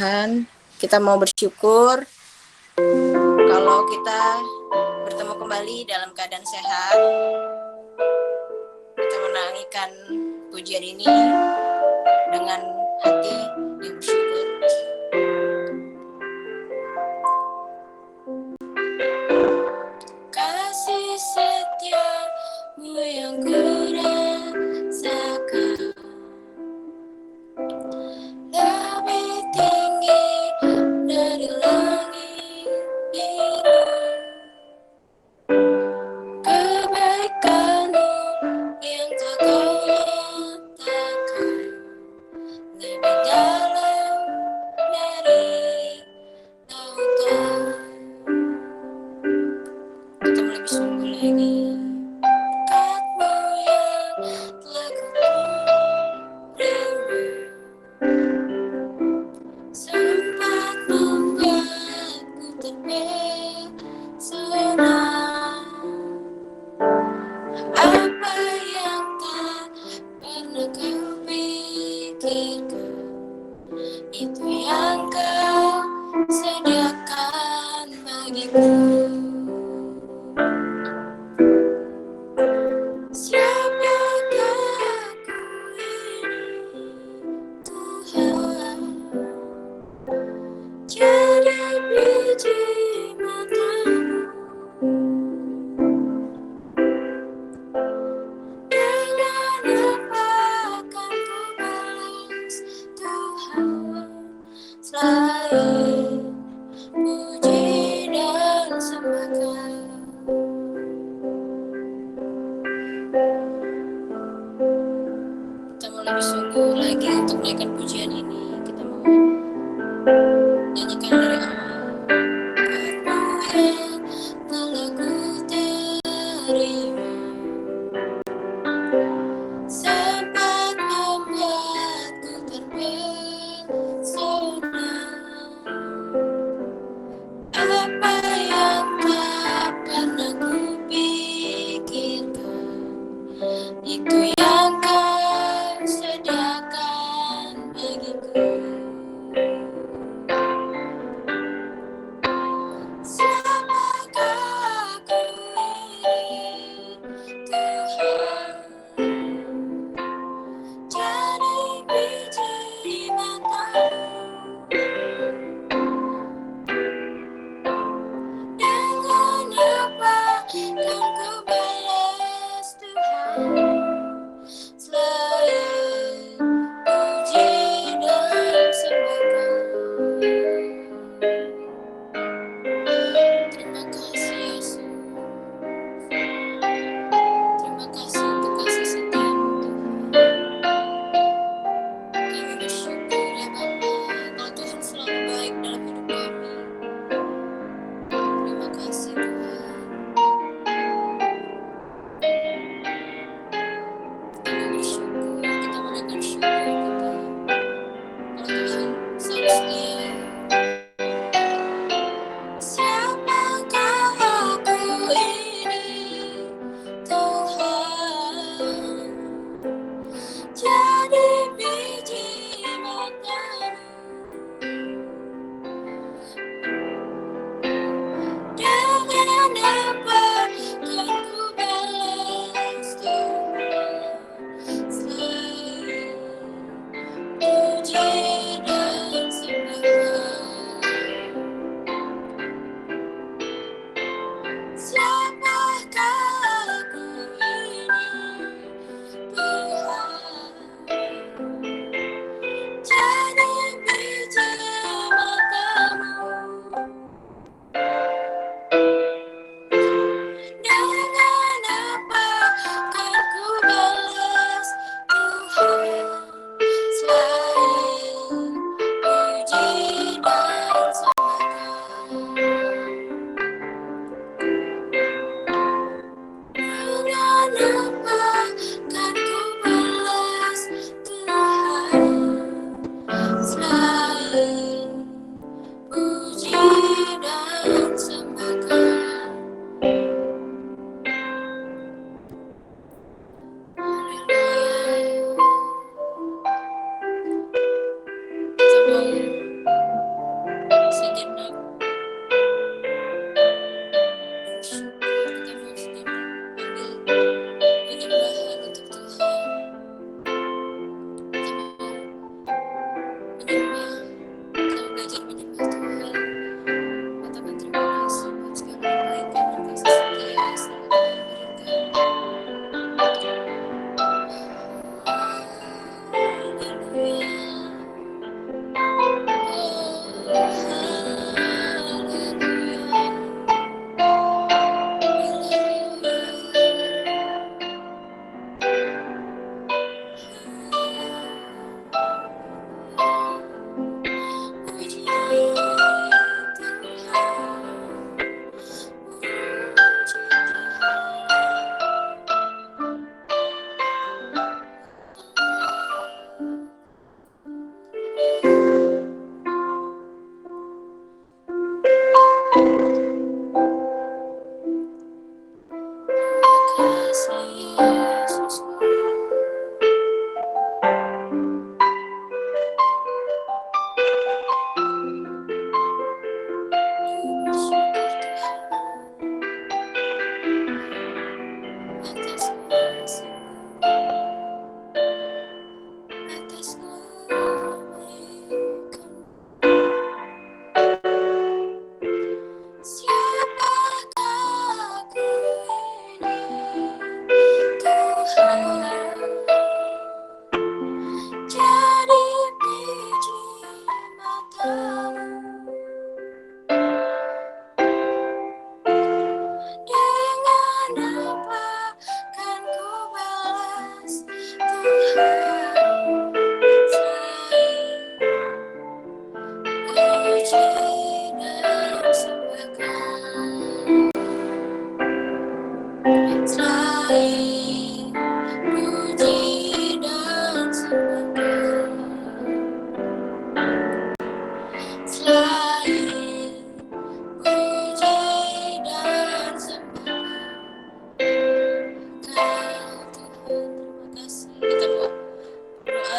Tuhan, kita mau bersyukur kalau kita bertemu kembali dalam keadaan sehat. Kita menyanyikan pujian ini dengan hati yang bersyukur. Kasih setiamu yang kurasakan lebih tinggi dari langit biru. Kebaikanmu yang tak kau nyatakan lebih dalam dari lautan. Kita lebih sungguh lagi. Berkat-Mu yang telah Ku-terima, sempat membuatku terpesona. Apa yang tak pernah Kau pikirkan, itu yang Kau sediakan bagiku. Siapakah aku ini, Tuhan? Jadi biji mata-Mu. Dengan apa akan Ku balas, Tuhan, selain puji dan sembah Kau. Kita mau lebih sungguh lagi untuk menaikkan pujian ini. Kita mau nyanyikan dari awal. Berkat-Mu yang telah Ku-terima, sempat membuatku terpesona. Apa yang tak pernah Ku-pikirkan, itu yang Kau sediakan bagiku. belajar menyembah Tuhan. Katakan terima kasih buat segala kebaikan dan kasih setia yang selalu Tuhan berikan.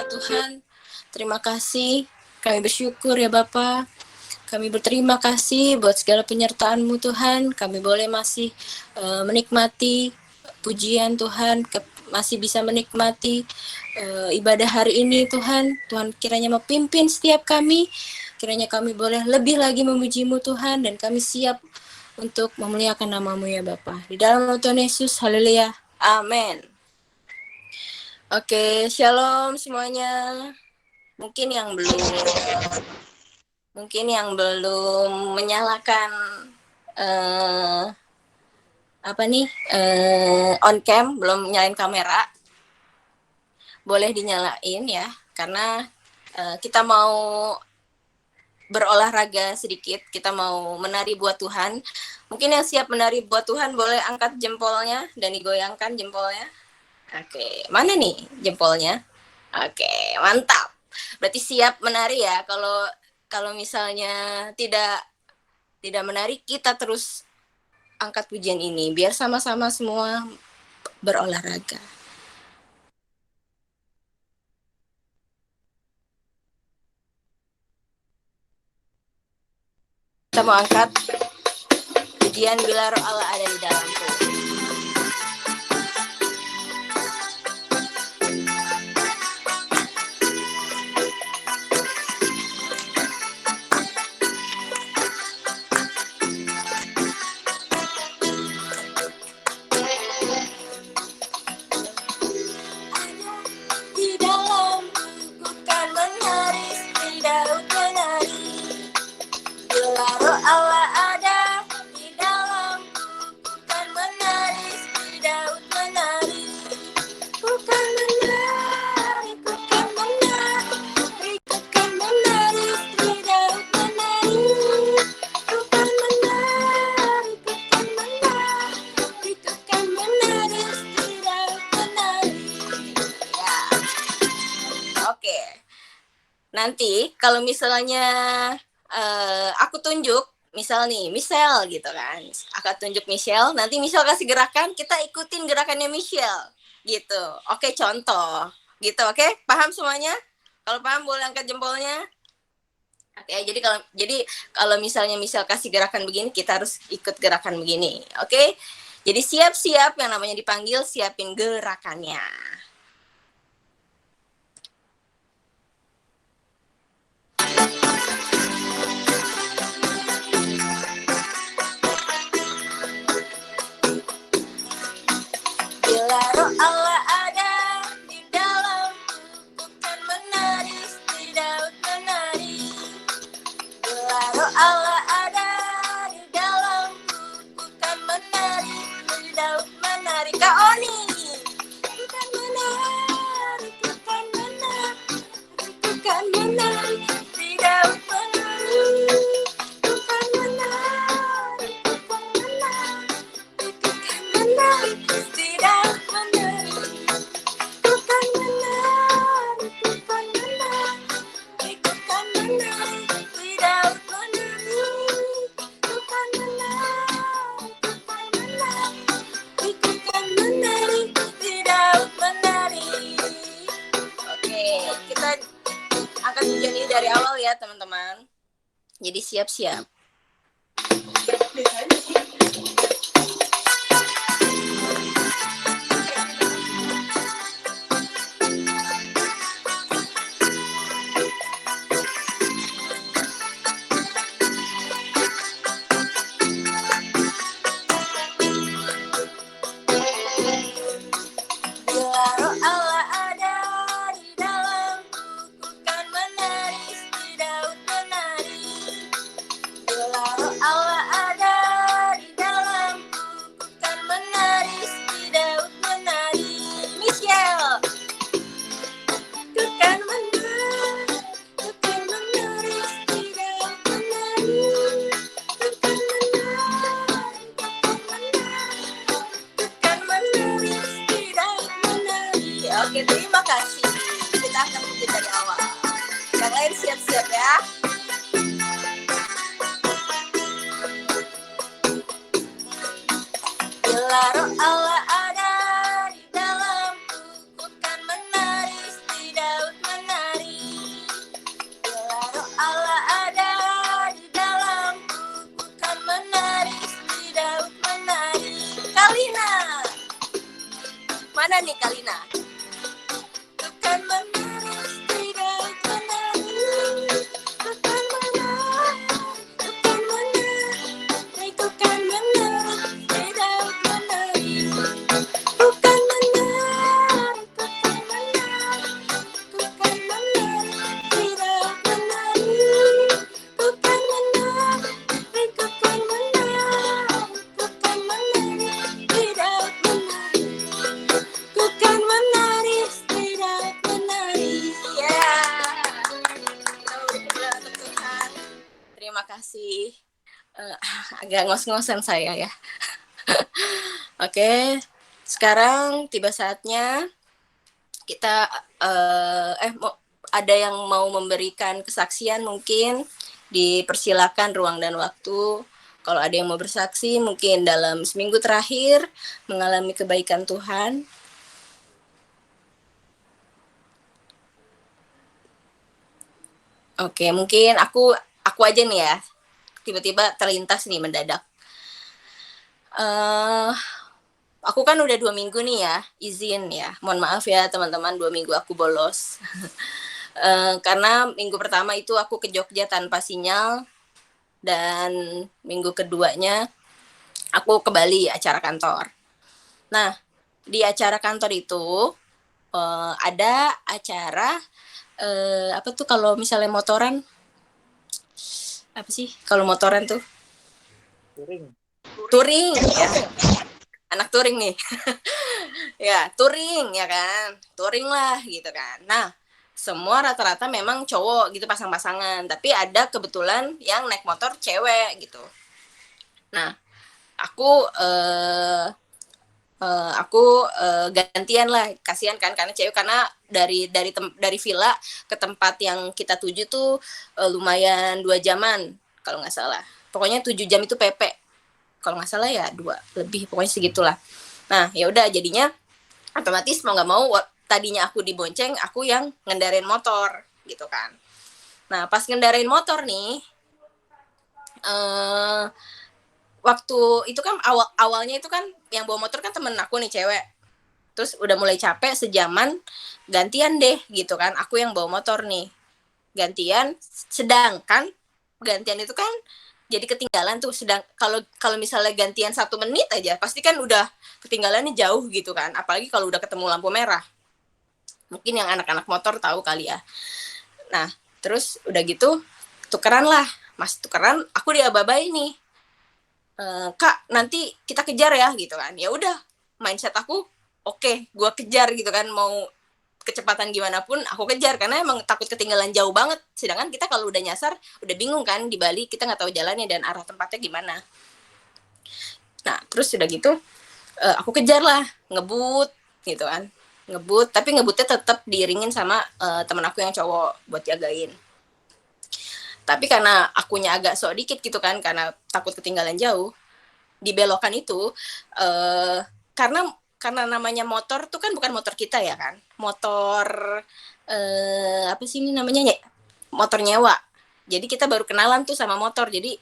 Tuhan, terima kasih. Kami bersyukur ya Bapa. Kami berterima kasih buat segala penyertaan-Mu Tuhan. Kami boleh masih menikmati pujian Tuhan, masih bisa menikmati ibadah hari ini Tuhan. Tuhan kiranya memimpin setiap kami. Kiranya kami boleh lebih lagi memuji-Mu Tuhan, dan kami siap untuk memuliakan nama-Mu ya Bapa. Di dalam nama Tuhan Yesus, haleluya. Amin. Oke, shalom semuanya. Mungkin yang belum menyalakan on cam, belum nyalain kamera, boleh dinyalain ya, karena kita mau berolahraga sedikit, kita mau menari buat Tuhan. Mungkin yang siap menari buat Tuhan boleh angkat jempolnya dan digoyangkan jempolnya. Oke, mana nih jempolnya? Oke, mantap. Berarti siap menari ya. Kalau misalnya tidak menari, kita terus angkat pujian ini biar sama-sama semua berolahraga. Kita mau angkat pujian Bila Roh Allah Ada di Dalamku. Nanti kalau misalnya aku tunjuk, misal nih, Michelle gitu kan, aku tunjuk Michelle, nanti Michelle kasih gerakan, kita ikutin gerakannya Michelle, gitu. Oke, contoh, gitu, oke? Paham semuanya? Kalau paham boleh angkat jempolnya. Oke, jadi kalau misalnya Michelle kasih gerakan begini, kita harus ikut gerakan begini, oke? Jadi siap-siap, yang namanya dipanggil, siapin gerakannya. Allah ada di dalamku, ku kan menari di daun menari. Kak Oni, ku kan menari, ku kan menari, ku kan menari di daun menari. Ku kan menari, ku kan menari, ku kan menari di daun menari. Ku kan menari, ku kan menari, ku kan menari di daun menari. Ku kan menari, ku kan menari, ku kan menari di daun menari. Oke, kita akan menjadi dari awal ya teman-teman. Jadi siap-siap. Bila roh Allah ada di dalamku, ku kan menari di daun menari. Bila roh Allah ada di dalamku, ku kan menari di daun menari. Michelle, ku kan menari, ku kan menari di daun menari. Ku kan menari, ku kan menari, ku kan menari di daun menari. Oke, terima kasih. Kita akan mulai dari awal. Yang lain siap-siap ya. Bila roh Allah ada di dalamku, ku kan menari di daun menari. Bila roh Allah ada di dalamku, ku kan menari di daun menari. Kalina, mana nih Kalina? Ku kan menari di daun menari. Ku kan menari, ku kan menari, ku kan menari di daun menari. Ku kan menari, ku kan menari, ku kan menari di daun menari. Ku kan menari, ku kan menari, ku kan menari di daun menari. Ku kan menari di daun menari. Ya. Kita udah untuk Tuhan. Terima kasih. Agak ngos-ngosan saya ya. Oke, sekarang tiba saatnya kita ada yang mau memberikan kesaksian mungkin dipersilakan ruang dan waktu. Kalau ada yang mau bersaksi mungkin dalam seminggu terakhir mengalami kebaikan Tuhan. Oke, mungkin aku aja nih ya. Tiba-tiba terlintas nih mendadak. Aku kan udah 2 minggu nih ya izin ya. Mohon maaf ya teman-teman, 2 minggu aku bolos. Karena minggu pertama itu aku ke Jogja tanpa sinyal, dan minggu keduanya aku ke Bali acara kantor. Nah, di acara kantor itu ada acara apa tuh kalau misalnya motoran, apa sih kalau motoran tuh? Touring ya. Anak touring nih. Ya, touring ya kan. Touring lah gitu kan. Nah, semua rata-rata memang cowok gitu pasang-pasangan, tapi ada kebetulan yang naik motor cewek gitu. Nah, aku gantian lah, kasihan kan karena cewek, karena dari villa ke tempat yang kita tuju tuh lumayan 2 jaman kalau nggak salah. Pokoknya 7 jam itu PP. Kalau nggak salah ya 2 lebih, pokoknya segitulah. Nah, ya udah jadinya otomatis mau nggak mau tadinya aku dibonceng, aku yang ngendarain motor gitu kan. Nah, pas ngendarain motor nih waktu itu kan awalnya itu kan yang bawa motor kan temen aku nih cewek. Terus udah mulai capek sejaman, gantian deh gitu kan, aku yang bawa motor nih. Gantian, sedangkan gantian itu kan jadi ketinggalan tuh. Kalau misalnya gantian 1 menit aja pasti kan udah ketinggalannya jauh gitu kan, apalagi kalau udah ketemu lampu merah. Mungkin yang anak-anak motor tahu kali ya. Nah, terus udah gitu tukeran lah Mas tukeran, aku diaba-abai nih. Kak, nanti kita kejar ya gitu kan. Ya udah, mindset aku oke, gue kejar gitu kan, mau kecepatan gimana pun aku kejar karena emang takut ketinggalan jauh banget. Sedangkan kita kalau udah nyasar udah bingung kan, di Bali kita nggak tahu jalannya dan arah tempatnya gimana. Nah terus udah gitu aku kejar lah, ngebut gitu kan, ngebut, tapi ngebutnya tetap diiringin sama temen aku yang cowok buat jagain. Tapi karena akunya agak sok dikit gitu kan, karena takut ketinggalan jauh, di belokan itu karena namanya motor tuh kan bukan motor kita ya kan, motor apa sih ini namanya, motor nyewa. Jadi kita baru kenalan tuh sama motor, jadi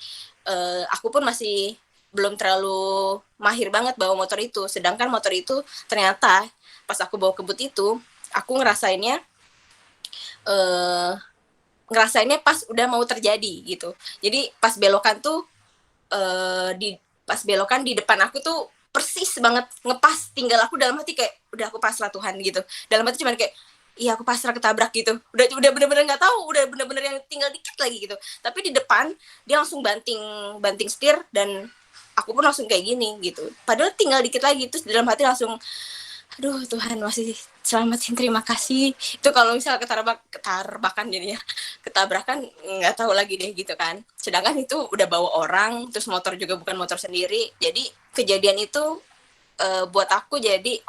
aku pun masih belum terlalu mahir banget bawa motor itu. Sedangkan motor itu ternyata pas aku bawa kebut itu, aku ngerasainnya pas udah mau terjadi gitu. Jadi pas belokan tuh pas belokan di depan aku tuh persis banget ngepas, tinggal aku dalam hati kayak udah aku pasrah Tuhan gitu. Dalam hati cuman kayak iya aku pasrah ketabrak gitu. Udah bener-bener nggak tahu, udah bener-bener yang tinggal dikit lagi gitu. Tapi di depan dia langsung banting setir dan aku pun langsung kayak gini gitu. Padahal tinggal dikit lagi, terus dalam hati langsung aduh Tuhan masih selamatin, terima kasih. Itu kalau misal ketarbakan jadinya, ketabrakan nggak tahu lagi deh gitu kan. Sedangkan itu udah bawa orang, terus motor juga bukan motor sendiri. Jadi kejadian itu buat aku jadi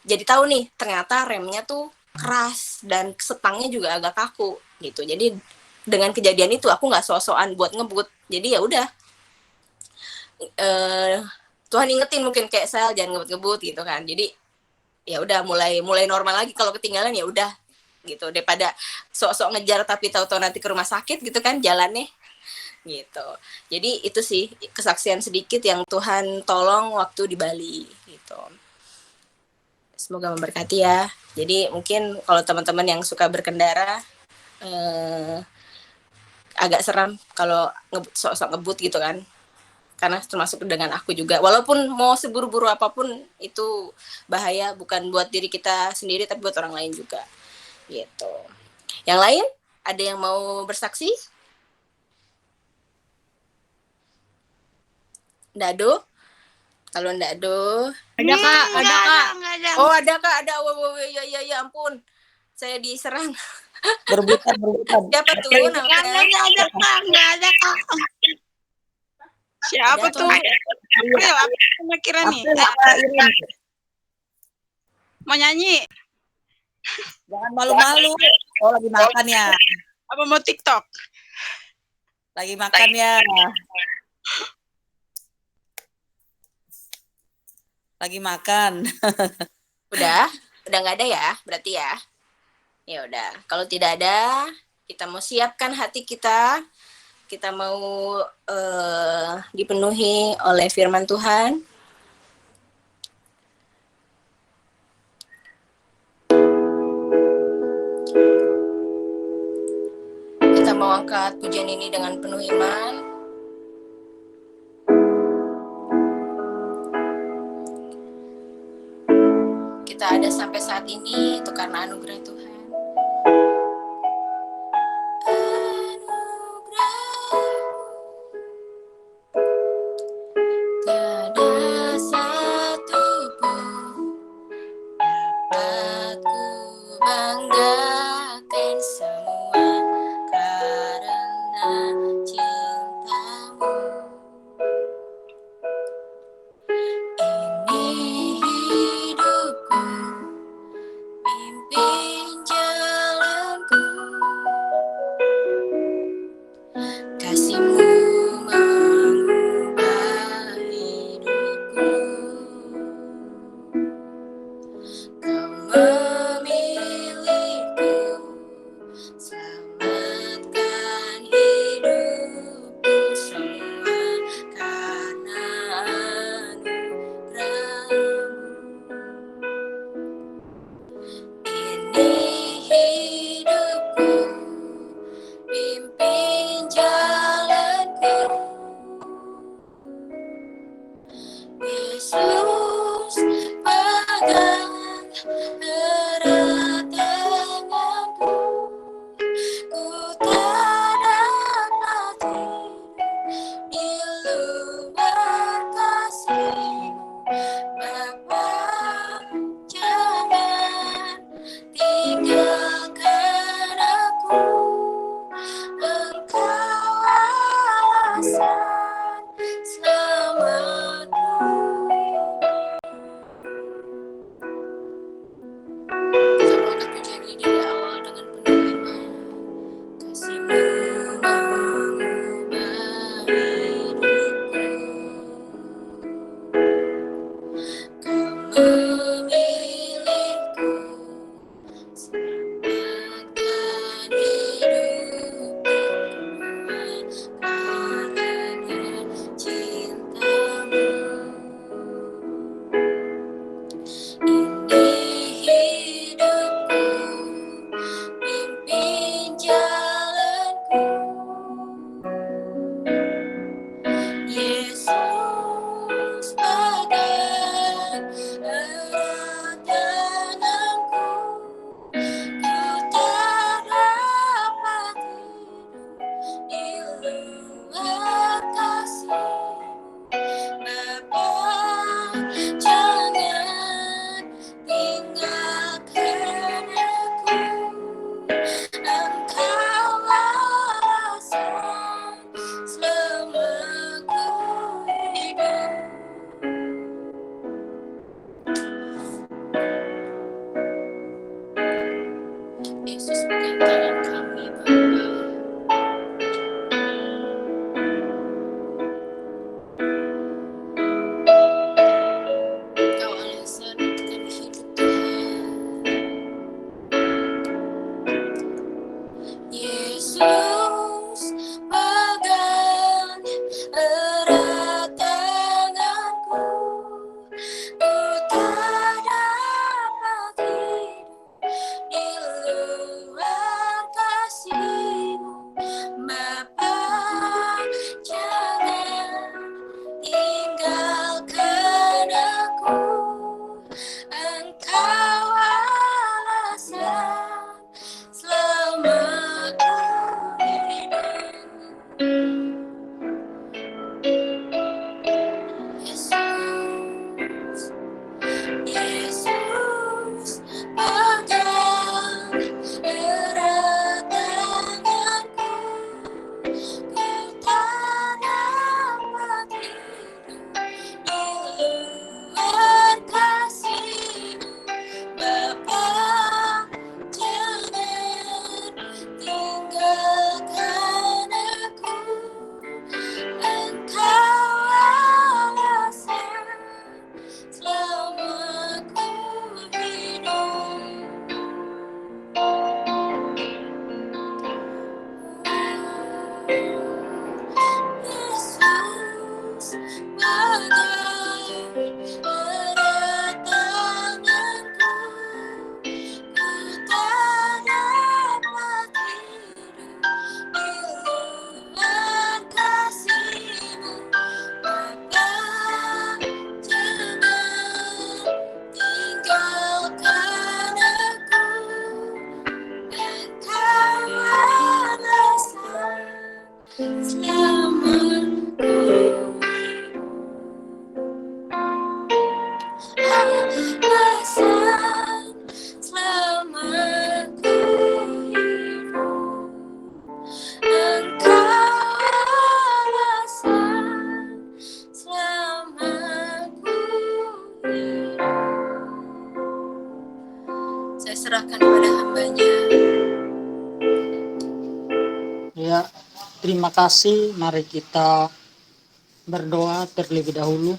jadi tahu nih ternyata remnya tuh keras dan setangnya juga agak kaku gitu. Jadi dengan kejadian itu aku nggak sok-sokan buat ngebut. Jadi ya udah Tuhan ingetin mungkin kayak Sel jangan ngebut-ngebut gitu kan. Jadi ya udah mulai normal lagi, kalau ketinggalan ya udah gitu, daripada sok-sok ngejar tapi tahu-tahu nanti ke rumah sakit gitu kan jalannya gitu. Jadi itu sih kesaksian sedikit yang Tuhan tolong waktu di Bali gitu. Semoga memberkati ya. Jadi mungkin kalau teman-teman yang suka berkendara agak seram kalau sok-sok ngebut gitu kan, karena termasuk dengan aku juga. Walaupun mau seburu-buru apapun itu bahaya, bukan buat diri kita sendiri tapi buat orang lain juga. Gitu. Yang lain ada yang mau bersaksi? Dado? Kalau Dado? Ada Kak, ada Kak. Oh ada Kak, ada. Ya ampun. Saya diserang. Berebutan. Siapa tuh namanya? Ada Kak, nggak ada Kak. Siapa Ada tuh? April, apa kira-kira nih? Mau nyanyi? Jangan malu-malu. Oh lagi makan ya? Apa mau TikTok? Lagi makan ya? Lagi makan. Udah nggak ada ya, berarti ya. Ya udah, kalau tidak ada, kita mau siapkan hati kita. Kita mau dipenuhi oleh firman Tuhan. Kita mau angkat pujian ini dengan penuh iman. Kita ada sampai saat ini itu karena anugerah Tuhan. Pimpin jalan alasan selama ku kalau aku jadi dari awal dengan penuh iman, kasih-Mu mengubah hidupku. Kau memilihku, selamatkan hidupku karena cinta-Mu. Ini hidupku, pimpin jalanku. Yesus pegang erat tanganku, ku tak dapat hidup di luar kasih-Mu. Bapa, jangan tinggalkan aku, Engkau alasan selama ku hidup. Yesus pegang tangan kami, Bapa. Kau alasan untuk kami hidup, Tuhan. Yesus pegang erat tanganku, ku tak dapat hidup di luar kasih-Mu. Bapa, jangan tinggalkan aku, Engkau alasan selama ku hidup. Yesus, Yesus pegang erat tanganku, ku tak dapat hidup di luar kasih-Mu. Bapa, jangan tinggalkan aku, Engkau alasan selama ku hidup. Yesus pegang erat tanganku, ku tak dapat hidup di luar kasih-Mu. Bapa, jangan tinggalkan aku, Engkau alasan selama ku alasan selama ku hidup. Engkau alasan selama ku hidup. Saya serahkan pada hamba-Nya. Ya, terima kasih. Mari kita berdoa terlebih dahulu.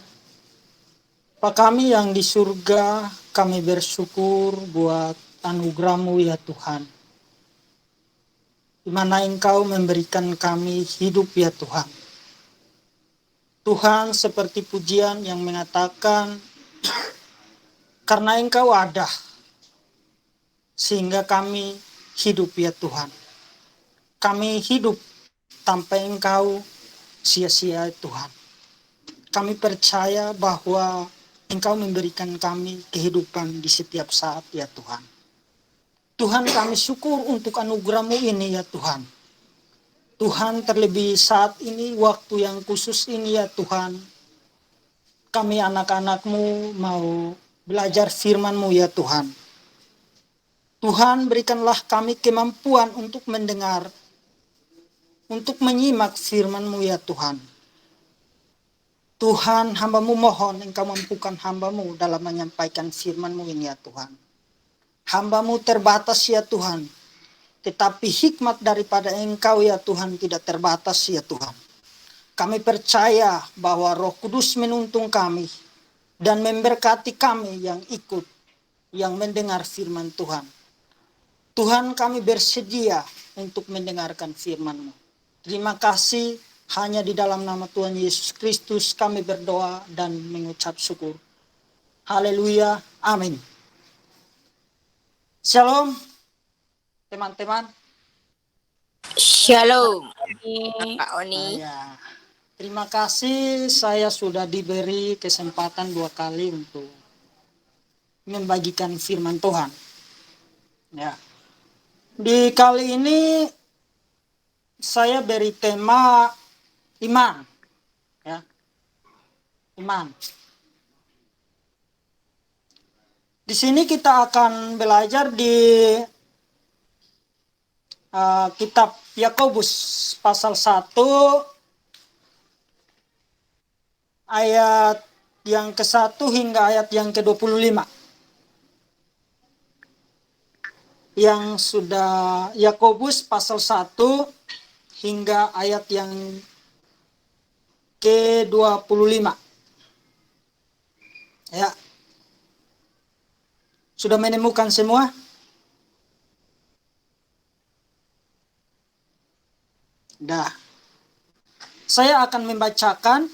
Bapa kami yang di surga, kami bersyukur buat anugerah-Mu ya Tuhan. Di mana Engkau memberikan kami hidup ya Tuhan. Tuhan, seperti pujian yang mengatakan, karena Engkau ada, sehingga kami hidup ya Tuhan. Kami hidup tanpa Engkau sia-sia Tuhan. Kami percaya bahwa Engkau memberikan kami kehidupan di setiap saat ya Tuhan. Tuhan, kami syukur untuk anugerah-Mu ini ya Tuhan. Tuhan, terlebih saat ini, waktu yang khusus ini ya Tuhan, kami anak-anak-Mu mau belajar firman-Mu ya Tuhan. Tuhan, berikanlah kami kemampuan untuk mendengar untuk menyimak firman-Mu ya Tuhan. Tuhan, hamba-Mu mohon Engkau mampukan hamba-Mu dalam menyampaikan firman-Mu ini ya Tuhan. Hamba-Mu terbatas ya Tuhan, tetapi hikmat daripada Engkau ya Tuhan tidak terbatas ya Tuhan. Kami percaya bahwa Roh Kudus menuntun kami dan memberkati kami yang ikut, yang mendengar firman Tuhan. Tuhan, kami bersedia untuk mendengarkan firman-Mu. Terima kasih, hanya di dalam nama Tuhan Yesus Kristus kami berdoa dan mengucap syukur. Haleluya, amin. Shalom, teman-teman. Shalom, Kak Oni. Ya, terima kasih saya sudah diberi kesempatan 2 kali untuk membagikan firman Tuhan. Ya. Di kali ini saya beri tema iman. Ya. Iman. Di sini kita akan belajar di kitab Yakobus pasal 1 ayat yang ke-1 hingga ayat yang ke-25. Yang sudah Yakobus pasal 1 hingga ayat yang ke-25. Ya. Sudah menemukan semua? Dah. Saya akan membacakan,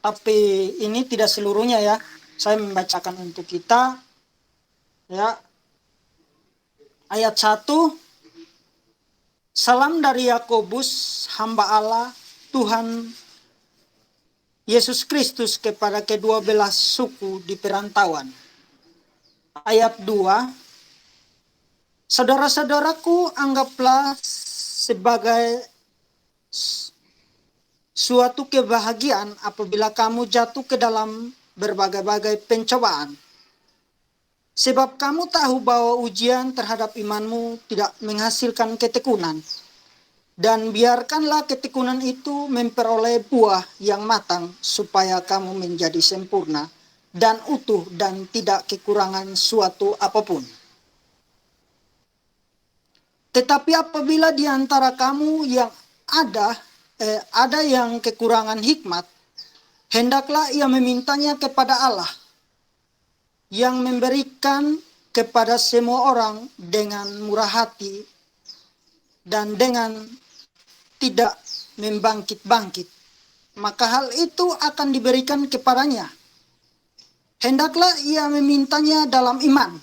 tapi ini tidak seluruhnya ya. Saya membacakan untuk kita. Ya. Ayat 1. Salam dari Yakobus, hamba Allah, Tuhan Yesus Kristus kepada ke-12 suku di perantauan. Ayat 2. Saudara-saudaraku, anggaplah sebagai suatu kebahagiaan apabila kamu jatuh ke dalam berbagai-bagai pencobaan. Sebab kamu tahu bahwa ujian terhadap imanmu tidak menghasilkan ketekunan. Dan biarkanlah ketekunan itu memperoleh buah yang matang supaya kamu menjadi sempurna dan utuh dan tidak kekurangan suatu apapun. Tetapi apabila di antara kamu yang ada yang kekurangan hikmat, hendaklah ia memintanya kepada Allah, yang memberikan kepada semua orang dengan murah hati dan dengan tidak membangkit-bangkit, maka hal itu akan diberikan kepadanya. Hendaklah ia memintanya dalam iman,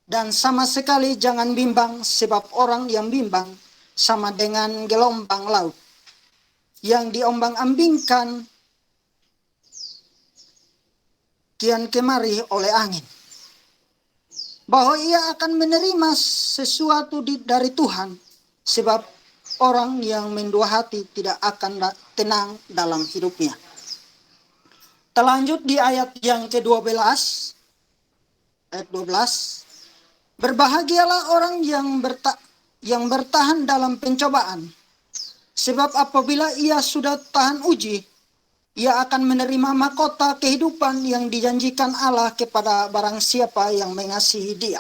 dan sama sekali jangan bimbang, sebab orang yang bimbang sama dengan gelombang laut yang diombang-ambingkan kian kemari oleh angin. Bahwa ia akan menerima sesuatu dari Tuhan, sebab orang yang mendua hati tidak akan tenang dalam hidupnya. Terlanjut di ayat yang ke-12, ayat 12. Berbahagialah orang yang bertahan dalam pencobaan, sebab apabila ia sudah tahan uji, ia akan menerima mahkota kehidupan yang dijanjikan Allah kepada barang siapa yang mengasihi Dia.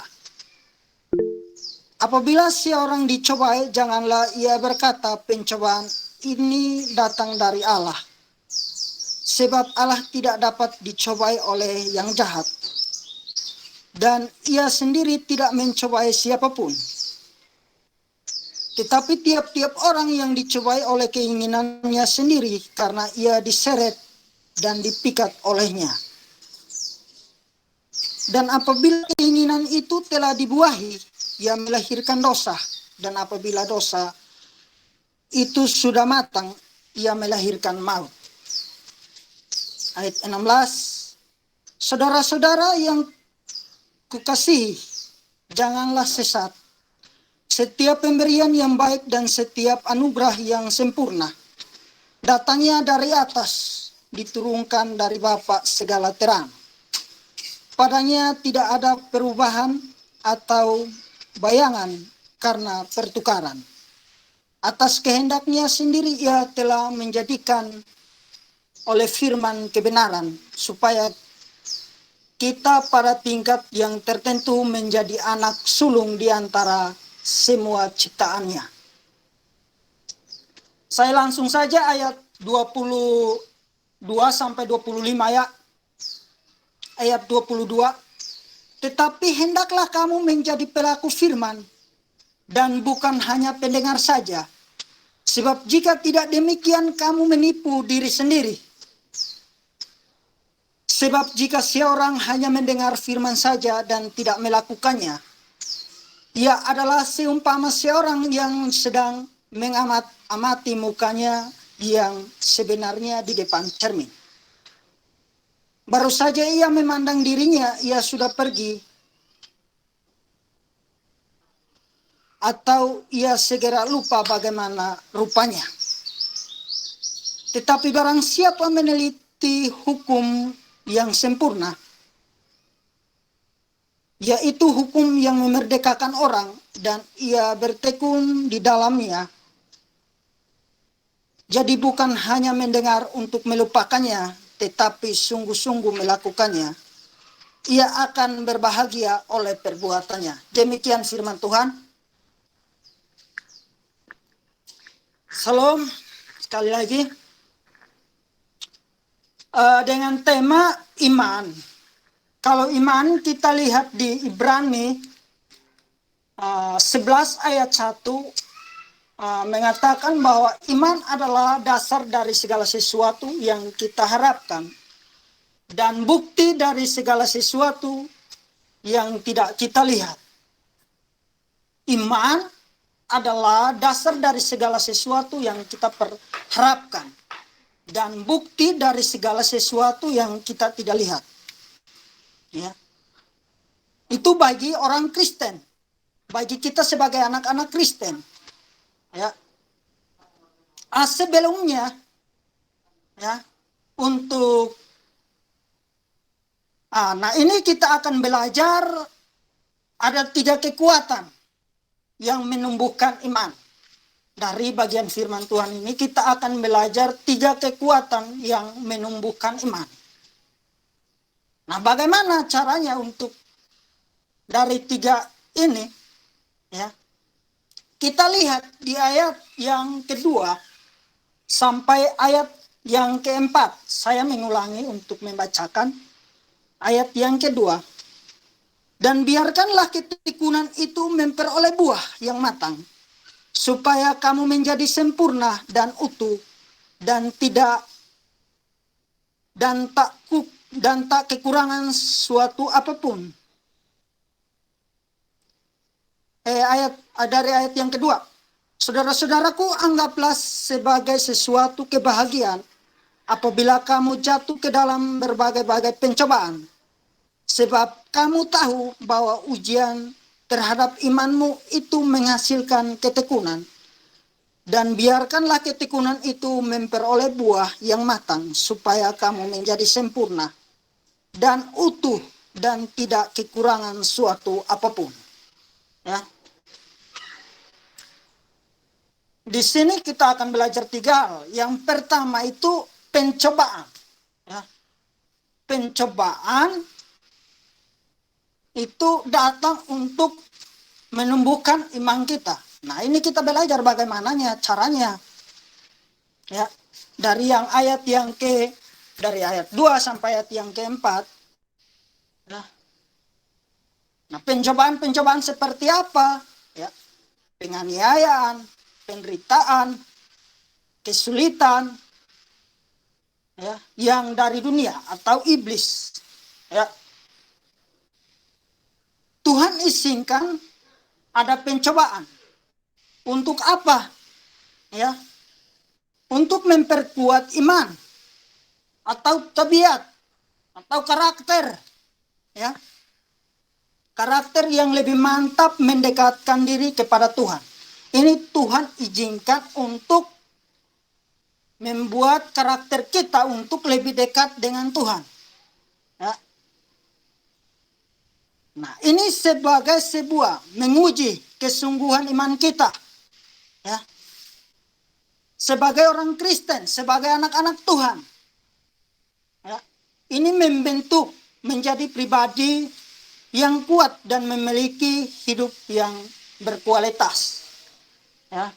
Apabila seorang dicobai, janganlah ia berkata pencobaan ini datang dari Allah. Sebab Allah tidak dapat dicobai oleh yang jahat. Dan ia sendiri tidak mencobai siapapun. Tetapi tiap-tiap orang yang dicobai oleh keinginannya sendiri, karena ia diseret dan dipikat olehnya. Dan apabila keinginan itu telah dibuahi, ia melahirkan dosa. Dan apabila dosa itu sudah matang, ia melahirkan maut. Ayat 16. Saudara-saudara yang kukasihi, janganlah sesat. Setiap pemberian yang baik dan setiap anugerah yang sempurna datangnya dari atas, diturunkan dari Bapa segala terang. Padanya tidak ada perubahan atau bayangan karena pertukaran. Atas kehendaknya sendiri ia telah menjadikan oleh firman kebenaran supaya kita pada tingkat yang tertentu menjadi anak sulung di antara semua ciptaannya. Saya langsung saja ayat 22 sampai 25 ya. Ayat 22. Tetapi hendaklah kamu menjadi pelaku firman dan bukan hanya pendengar saja. Sebab jika tidak demikian kamu menipu diri sendiri. Sebab jika seorang hanya mendengar firman saja dan tidak melakukannya, ia adalah seumpama seorang yang sedang mengamati mukanya yang sebenarnya di depan cermin. Baru saja ia memandang dirinya, ia sudah pergi. Atau ia segera lupa bagaimana rupanya. Tetapi barang siapa meneliti hukum yang sempurna, yaitu hukum yang memerdekakan orang, dan ia bertekun di dalamnya, jadi bukan hanya mendengar untuk melupakannya, tetapi sungguh-sungguh melakukannya, ia akan berbahagia oleh perbuatannya. Demikian firman Tuhan. Salam, sekali lagi. Dengan tema iman. Kalau iman kita lihat di Ibrani 11 ayat 1 mengatakan bahwa iman adalah dasar dari segala sesuatu yang kita harapkan dan bukti dari segala sesuatu yang tidak kita lihat. Iman adalah dasar dari segala sesuatu yang kita harapkan dan bukti dari segala sesuatu yang kita tidak lihat. Ya. Itu bagi orang Kristen, bagi kita sebagai anak-anak Kristen. Ya. Sebelumnya ya, untuk nah ini kita akan belajar ada 3 kekuatan yang menumbuhkan iman. Dari bagian firman Tuhan ini kita akan belajar 3 kekuatan yang menumbuhkan iman. Nah, bagaimana caranya untuk dari 3 ini? Ya, kita lihat di ayat yang kedua sampai ayat yang keempat. Saya mengulangi untuk membacakan ayat yang kedua. Dan biarkanlah ketekunan itu memperoleh buah yang matang, supaya kamu menjadi sempurna dan utuh dan tak kekurangan suatu apapun. Dari ayat yang kedua. Saudara-saudaraku, anggaplah sebagai sesuatu kebahagiaan apabila kamu jatuh ke dalam berbagai-bagai pencobaan. Sebab kamu tahu bahwa ujian terhadap imanmu itu menghasilkan ketekunan. Dan biarkanlah ketekunan itu memperoleh buah yang matang, supaya kamu menjadi sempurna dan utuh dan tidak kekurangan suatu apapun. Ya. Di sini kita akan belajar 3 hal. Yang pertama itu pencobaan. Ya. Pencobaan itu datang untuk menumbuhkan iman kita. Nah, ini kita belajar bagaimananya caranya. Ya, dari ayat 2 sampai ayat yang keempat. Ya. Nah, pencobaan seperti apa? Ya. Penganiayaan, penderitaan, kesulitan, ya, yang dari dunia atau iblis. Ya. Tuhan izinkan ada pencobaan. Untuk apa? Ya. Untuk memperkuat iman atau tabiat atau karakter. Ya. Karakter yang lebih mantap mendekatkan diri kepada Tuhan. Ini Tuhan izinkan untuk membuat karakter kita untuk lebih dekat dengan Tuhan. Ya. Nah, ini sebagai sebuah menguji kesungguhan iman kita. Ya. sebagai orang Kristen, sebagai anak-anak Tuhan, ya, ini membentuk menjadi pribadi yang kuat dan memiliki hidup yang berkualitas. Ya.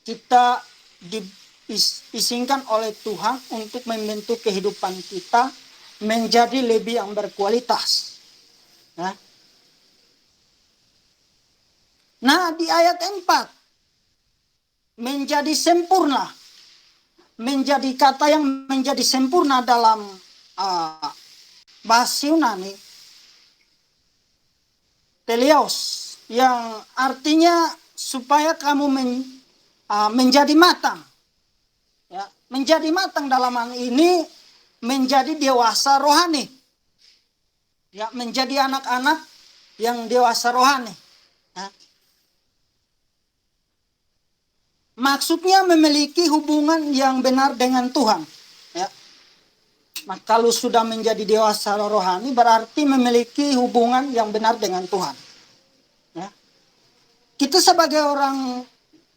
Kita diizinkan oleh Tuhan untuk membentuk kehidupan kita menjadi lebih yang berkualitas. Ya. Nah, di ayat 4, menjadi sempurna, menjadi kata yang menjadi sempurna dalam bahasa Yunani, teleos, yang artinya supaya kamu menjadi matang. Ya, menjadi matang dalam hal ini menjadi dewasa rohani. Ya, menjadi anak-anak yang dewasa rohani. Ya. Maksudnya memiliki hubungan yang benar dengan Tuhan. Ya. Nah, kalau sudah menjadi dewasa rohani berarti memiliki hubungan yang benar dengan Tuhan. Ya. Kita sebagai orang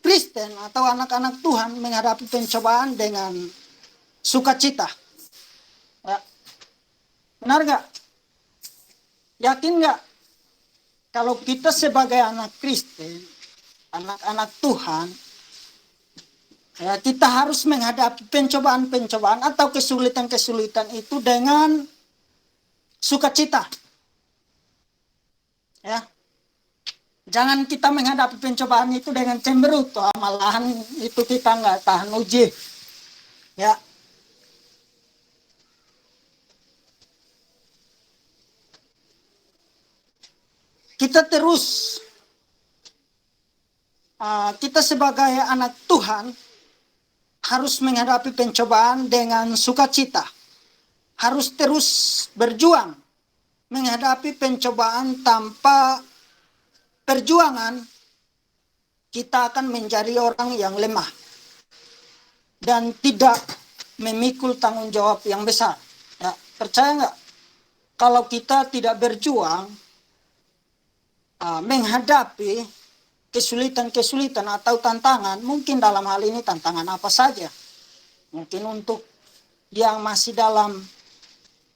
Kristen atau anak-anak Tuhan menghadapi pencobaan dengan sukacita. Ya. Benar gak? Yakin gak? Kalau kita sebagai anak Kristen, anak-anak Tuhan, ya, kita harus menghadapi pencobaan-pencobaan atau kesulitan-kesulitan itu dengan sukacita. Ya. Jangan kita menghadapi pencobaan itu dengan cemberut, malahan itu kita nggak tahan uji. Ya. Kita terus, kita sebagai anak Tuhan harus menghadapi pencobaan dengan sukacita. Harus terus berjuang menghadapi pencobaan. Tanpa perjuangan kita akan menjadi orang yang lemah dan tidak memikul tanggung jawab yang besar. Ya, percaya nggak? Kalau kita tidak berjuang menghadapi kesulitan-kesulitan atau tantangan, mungkin dalam hal ini tantangan apa saja. Mungkin untuk yang masih dalam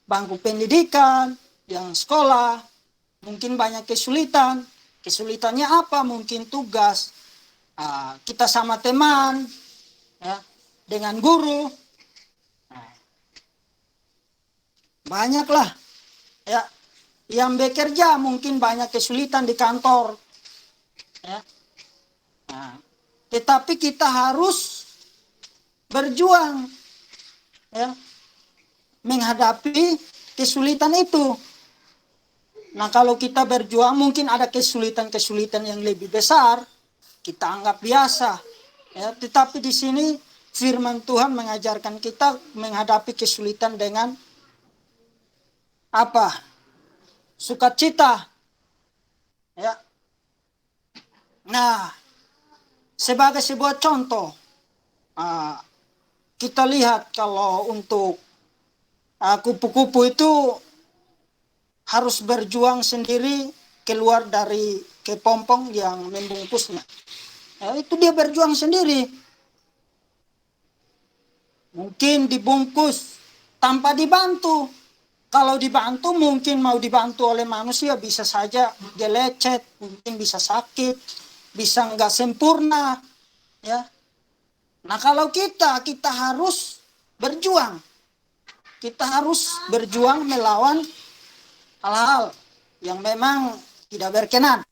bangku pendidikan, yang sekolah, mungkin banyak kesulitan. Kesulitannya apa? Mungkin tugas, kita sama teman, ya, dengan guru. Banyaklah. Ya, yang bekerja mungkin banyak kesulitan di kantor. Ya. Nah, tetapi kita harus berjuang, ya, menghadapi kesulitan itu. Nah, kalau kita berjuang mungkin ada kesulitan-kesulitan yang lebih besar, kita anggap biasa. Ya, tetapi di sini firman Tuhan mengajarkan kita menghadapi kesulitan dengan apa? Sukacita. Ya. Nah, sebagai sebuah contoh, kita lihat kalau untuk kupu-kupu itu harus berjuang sendiri keluar dari kepompong yang membungkusnya. Ya, itu dia berjuang sendiri. Mungkin dibungkus tanpa dibantu. Kalau dibantu mungkin mau dibantu oleh manusia bisa saja dia lecet, mungkin bisa sakit, bisa nggak sempurna, ya. Nah, kalau kita harus berjuang. Kita harus berjuang melawan hal-hal yang memang tidak berkenan.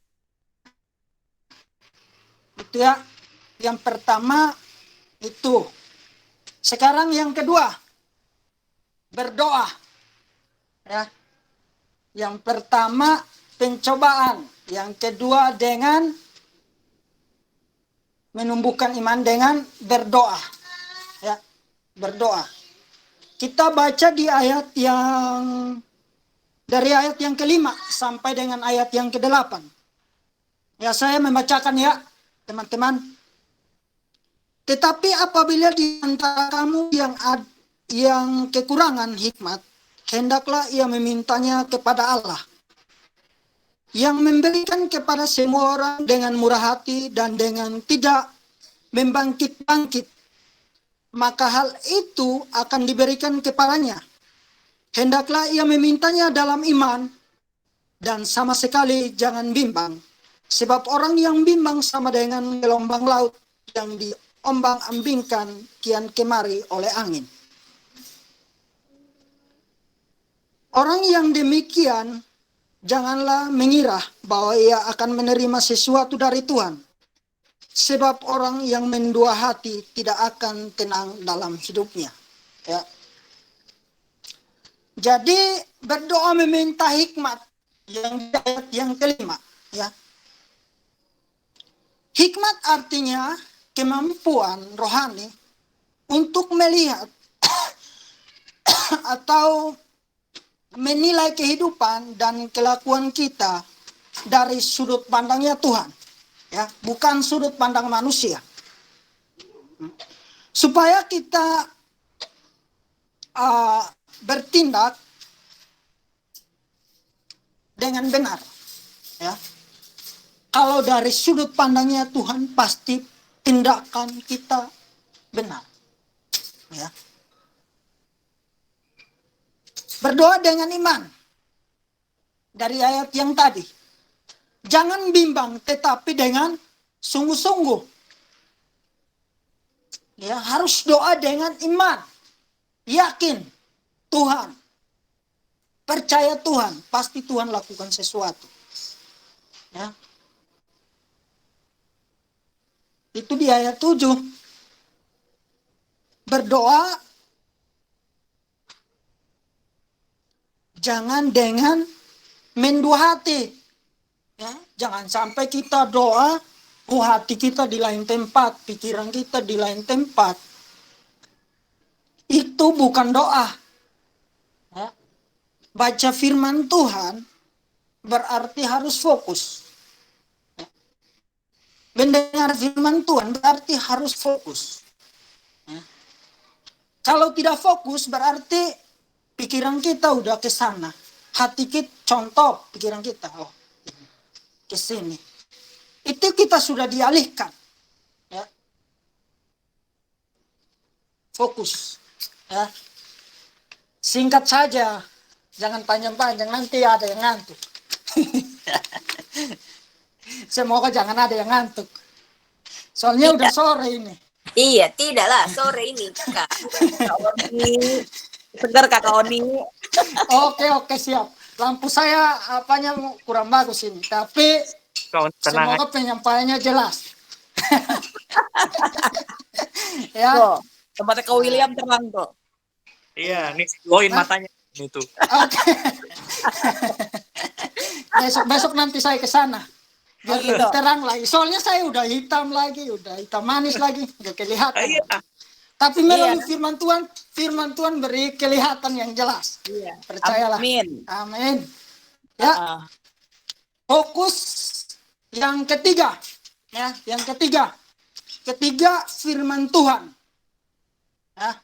Itu ya. Yang pertama itu. Sekarang yang kedua, berdoa. Ya. Yang pertama pencobaan, yang kedua dengan menumbuhkan iman dengan berdoa. Ya, berdoa. Kita baca di ayat yang dari ayat yang ke-5 sampai dengan ayat yang ke-8. Ya, saya membacakan ya, teman-teman. Tetapi apabila di antara kamu yang kekurangan hikmat, hendaklah ia memintanya kepada Allah, yang memberikan kepada semua orang dengan murah hati dan dengan tidak membangkit-bangkit, maka hal itu akan diberikan kepadanya. Hendaklah ia memintanya dalam iman, dan sama sekali jangan bimbang. Sebab orang yang bimbang sama dengan gelombang laut yang diombang-ambingkan kian kemari oleh angin. Orang yang demikian, janganlah mengira bahwa ia akan menerima sesuatu dari Tuhan. Sebab orang yang mendua hati tidak akan tenang dalam hidupnya. Ya. Jadi berdoa meminta hikmat yang kelima. Ya. Hikmat artinya kemampuan rohani untuk melihat atau menilai kehidupan dan kelakuan kita dari sudut pandangnya Tuhan, ya, bukan sudut pandang manusia, supaya kita bertindak dengan benar, ya. Kalau dari sudut pandangnya Tuhan, pasti tindakan kita benar, ya. Berdoa dengan iman. Dari ayat yang tadi. Jangan bimbang, tetapi dengan sungguh-sungguh. Ya, harus doa dengan iman. Yakin Tuhan. Percaya Tuhan, pasti Tuhan lakukan sesuatu. Ya. Itu di ayat 7. Berdoa jangan dengan mendua hati. Ya, jangan sampai kita doa, hati kita di lain tempat, pikiran kita di lain tempat. Itu bukan doa. Ya. Baca firman Tuhan berarti harus fokus. Ya. Mendengar firman Tuhan berarti harus fokus. Ya. Kalau tidak fokus berarti pikiran kita udah ke sana. Hati kita, contoh pikiran kita, ke sini. Itu kita sudah dialihkan. Ya. Fokus. Ya. Singkat saja. Jangan panjang-panjang, nanti ada yang ngantuk. Semoga jangan ada yang ngantuk. Soalnya udah sore ini. Iya, tidaklah sore ini, Kak. Kak Oni. Segar Kakak Oni. Oke, siap. Lampu saya apanya kurang bagus ini, tapi semoga penyampaiannya jelas. Ya. Tuh, tempatnya Kak William terang tuh. Iya, nih loin matanya itu. Oke. Besok nanti saya ke sana. Biar gitu. terang lagi. Soalnya saya udah hitam lagi, udah hitam manis lagi, nggak kelihatan. Iya. Tapi melalui firman Tuhan beri kelihatan yang jelas. Iya. Percayalah. Amin. Ya. Fokus yang ketiga. Ya, yang ketiga. Ketiga firman Tuhan. Ya.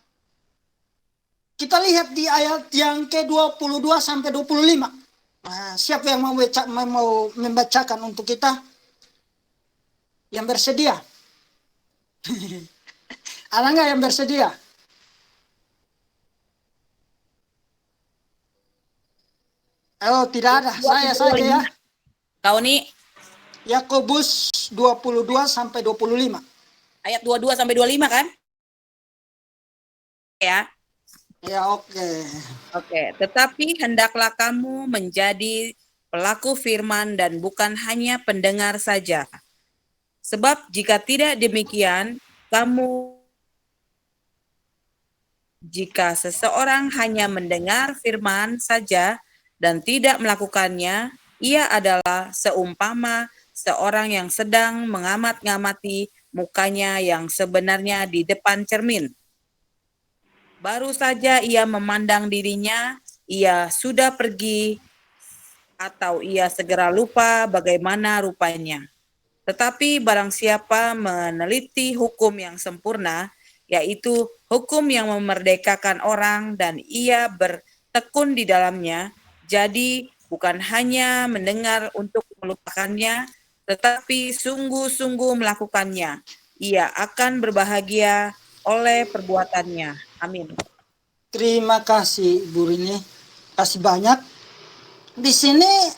Kita lihat di ayat yang ke-22 sampai 25. Nah, siapa yang mau membacakan untuk kita? Yang bersedia? Ada nggak yang bersedia? Oh, tidak ada. Saya saja ya. Kau nih Yakobus 22 sampai 25. ayat 22 sampai 25 kan? Ya. Ya, oke. Oke, tetapi hendaklah kamu menjadi pelaku firman dan bukan hanya pendengar saja. Sebab jika tidak demikian, jika seseorang hanya mendengar firman saja dan tidak melakukannya, ia adalah seumpama seorang yang sedang mengamat-ngamati mukanya yang sebenarnya di depan cermin. Baru saja ia memandang dirinya, ia sudah pergi atau ia segera lupa bagaimana rupanya. Tetapi barang siapa meneliti hukum yang sempurna, yaitu hukum yang memerdekakan orang dan ia bertekun di dalamnya, jadi bukan hanya mendengar untuk melupakannya, tetapi sungguh-sungguh melakukannya, ia akan berbahagia oleh perbuatannya. Amin. Terima kasih Bu Rini. Kasih banyak. Di sini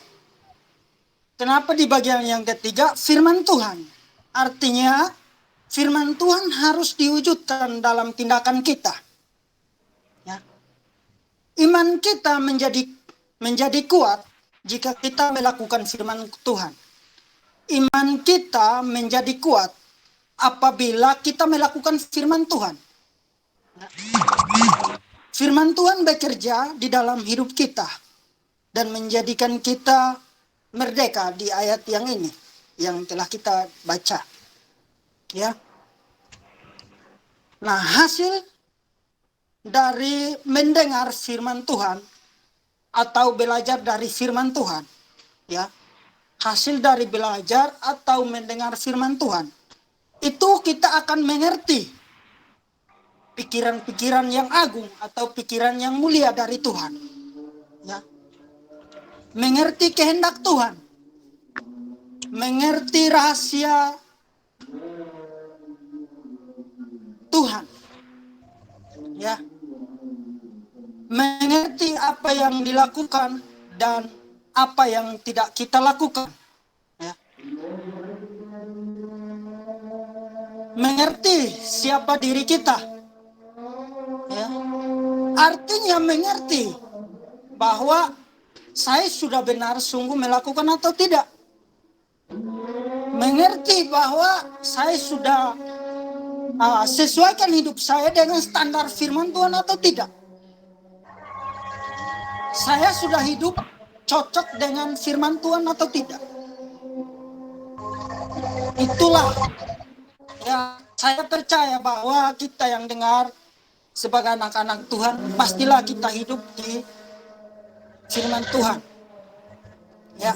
kenapa di bagian yang ketiga firman Tuhan? Artinya firman Tuhan harus diwujudkan dalam tindakan kita. Ya. Iman kita menjadi kuat jika kita melakukan firman Tuhan. Iman kita menjadi kuat apabila kita melakukan firman Tuhan. Firman Tuhan bekerja di dalam hidup kita dan menjadikan kita merdeka di ayat yang ini yang telah kita baca. Ya. Nah, hasil dari mendengar firman Tuhan atau belajar dari firman Tuhan, ya. Hasil dari belajar atau mendengar firman Tuhan, itu kita akan mengerti pikiran-pikiran yang agung atau pikiran yang mulia dari Tuhan. Ya. Mengerti kehendak Tuhan. Mengerti rahasia Tuhan. Ya. Mengerti apa yang dilakukan dan apa yang tidak kita lakukan. Ya. Mengerti siapa diri kita. Ya. Artinya mengerti bahwa saya sudah benar sungguh melakukan atau tidak. Mengerti bahwa saya sudah sesuaikan hidup saya dengan standar firman Tuhan atau tidak. Saya sudah hidup cocok dengan firman Tuhan atau tidak. Itulah ya, saya percaya bahwa kita yang dengar sebagai anak-anak Tuhan, pastilah kita hidup di firman Tuhan. Ya.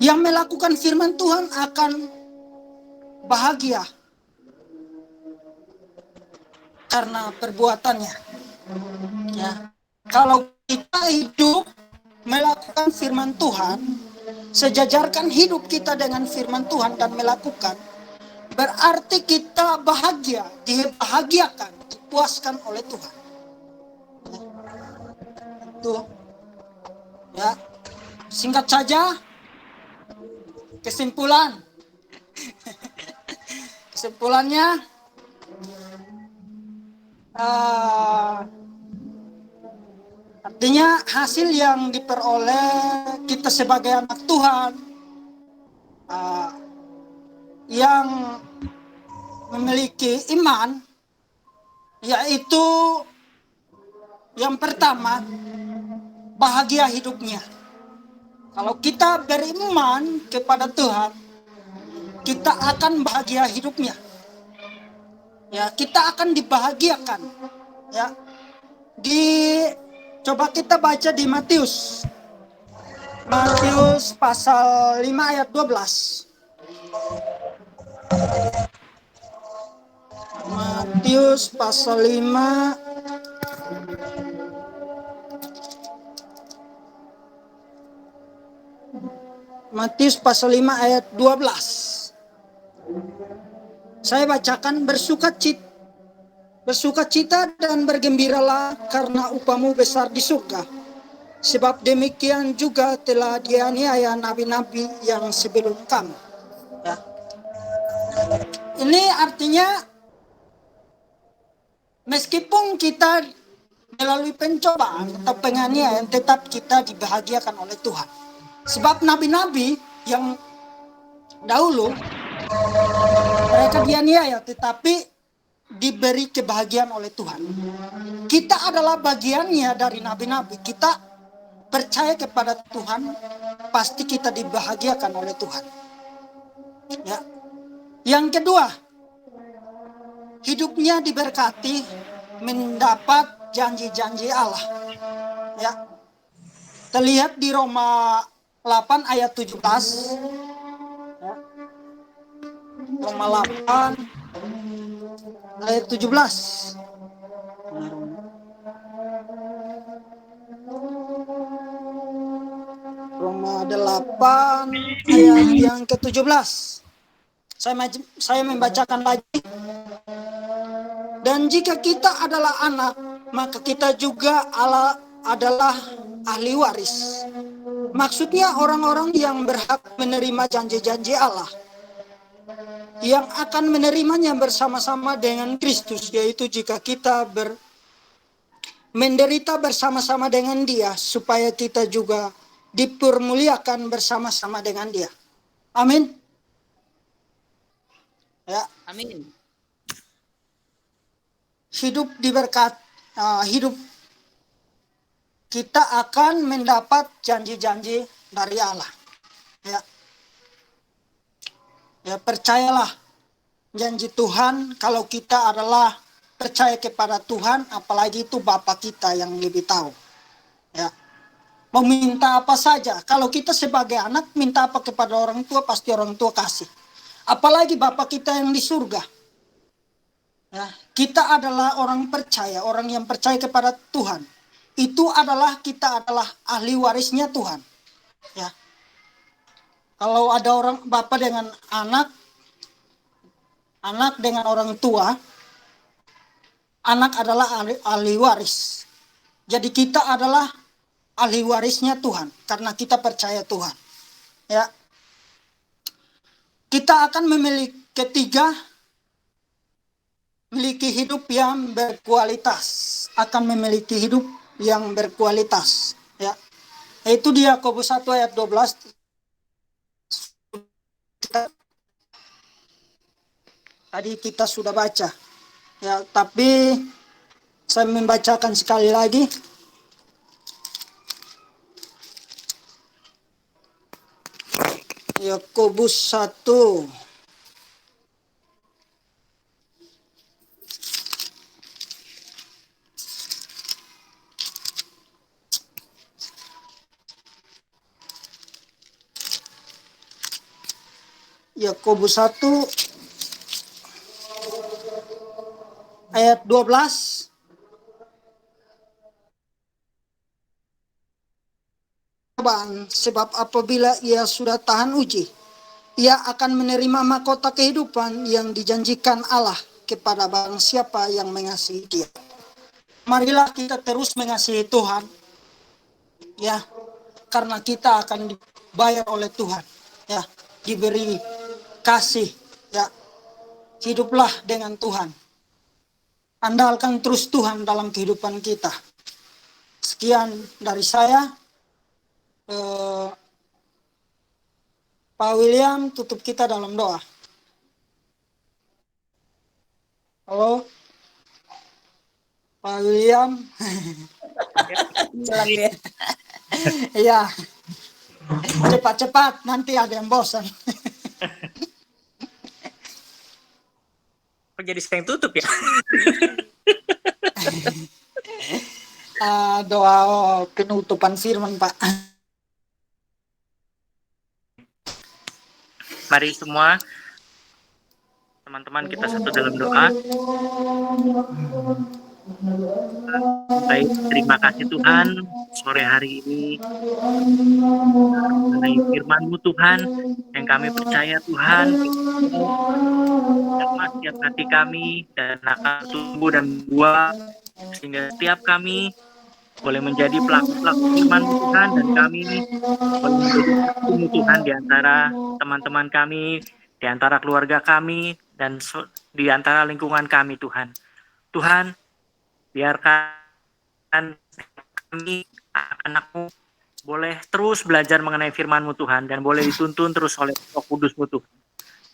Yang melakukan firman Tuhan akan bahagia karena perbuatannya. Ya. Kalau kita hidup melakukan firman Tuhan, sejajarkan hidup kita dengan firman Tuhan dan melakukan, berarti kita bahagia, dibahagiakan, dipuaskan oleh Tuhan. Itu. Ya. Singkat saja, kesimpulannya artinya hasil yang diperoleh kita sebagai anak Tuhan yang memiliki iman, yaitu yang pertama, bahagia hidupnya. Kalau kita beriman kepada Tuhan, kita akan bahagia hidupnya. Ya, kita akan dibahagiakan. Ya. Coba kita baca di Matius. Matius pasal 5 ayat 12. Matius pasal 5 Matius pasal 5 ayat 12. Saya bacakan, bersukacita dan bergembiralah karena upahmu besar di surga. Sebab demikian juga telah dianiaya nabi-nabi yang sebelum kamu. Ya. Ini artinya meskipun kita melalui pencobaan atau penganiayaan, tetap kita dibahagiakan oleh Tuhan. Sebab nabi-nabi yang dahulu mereka dianiaya tetapi diberi kebahagiaan oleh Tuhan. Kita adalah bagiannya dari nabi-nabi. Kita percaya kepada Tuhan, pasti kita dibahagiakan oleh Tuhan. Ya. Yang kedua, hidupnya diberkati, mendapat janji-janji Allah. Ya. Terlihat di Roma 8 ayat 17. Ya. Roma 8 ayat 17. Roma 8 8 ayat yang ke-17. Saya membacakan lagi. Dan jika kita adalah anak, maka kita juga adalah ahli waris. Maksudnya orang-orang yang berhak menerima janji-janji Allah, yang akan menerimanya bersama-sama dengan Kristus, yaitu jika kita menderita bersama-sama dengan Dia, supaya kita juga dipermuliakan bersama-sama dengan Dia. Amin. Ya, Amin. hidup hidup kita akan mendapat janji-janji dari Allah. Ya, ya, percayalah janji Tuhan. Kalau kita adalah percaya kepada Tuhan, apalagi itu Bapa kita yang lebih tahu. Ya, mau minta apa saja. Kalau kita sebagai anak minta apa kepada orang tua, pasti orang tua kasih. Apalagi Bapa kita yang di surga. Ya, kita adalah orang percaya, orang yang percaya kepada Tuhan. Itu adalah kita adalah ahli warisnya Tuhan. Ya. Kalau ada orang Bapa dengan anak, anak dengan orang tua, anak adalah ahli waris. Jadi kita adalah ahli warisnya Tuhan karena kita percaya Tuhan. Ya. Kita akan memiliki memiliki hidup yang berkualitas, akan memiliki hidup yang berkualitas. Ya. Itu di Yakobus 1 ayat 12. Tadi kita sudah baca. Ya, tapi saya membacakan sekali lagi. Yakobus 1 Yakobus 1 ayat 12. Sebab apabila ia sudah tahan uji, ia akan menerima mahkota kehidupan yang dijanjikan Allah kepada barang siapa yang mengasihi Dia. Marilah kita terus mengasihi Tuhan, ya, karena kita akan dibayar oleh Tuhan, ya, diberi kasih, ya. Hiduplah dengan Tuhan. Andalkan terus Tuhan dalam kehidupan kita. Sekian dari saya. Pak William, tutup kita dalam doa. Halo, Pak William. Silakan. Iya, cepat-cepat, nanti ada yang bosan. Kok jadi saya yang tutup ya? Doa penutupan firman, Pak. Mari semua teman-teman kita satu dalam doa. Baik, terima kasih Tuhan sore hari ini mengenai firman-Mu Tuhan yang kami percaya Tuhan jamah setiap hati kami dan akan tumbuh dan buah sehingga setiap kami boleh menjadi pelaku-pelaku firman Tuhan dan kami boleh menjadi satu Tuhan di antara teman-teman kami, di antara keluarga kami dan di antara lingkungan kami Tuhan. Tuhan, biarkan kami anak-anak-Mu boleh terus belajar mengenai firman-Mu Tuhan dan boleh dituntun terus oleh Roh Kudus-Mu Tuhan.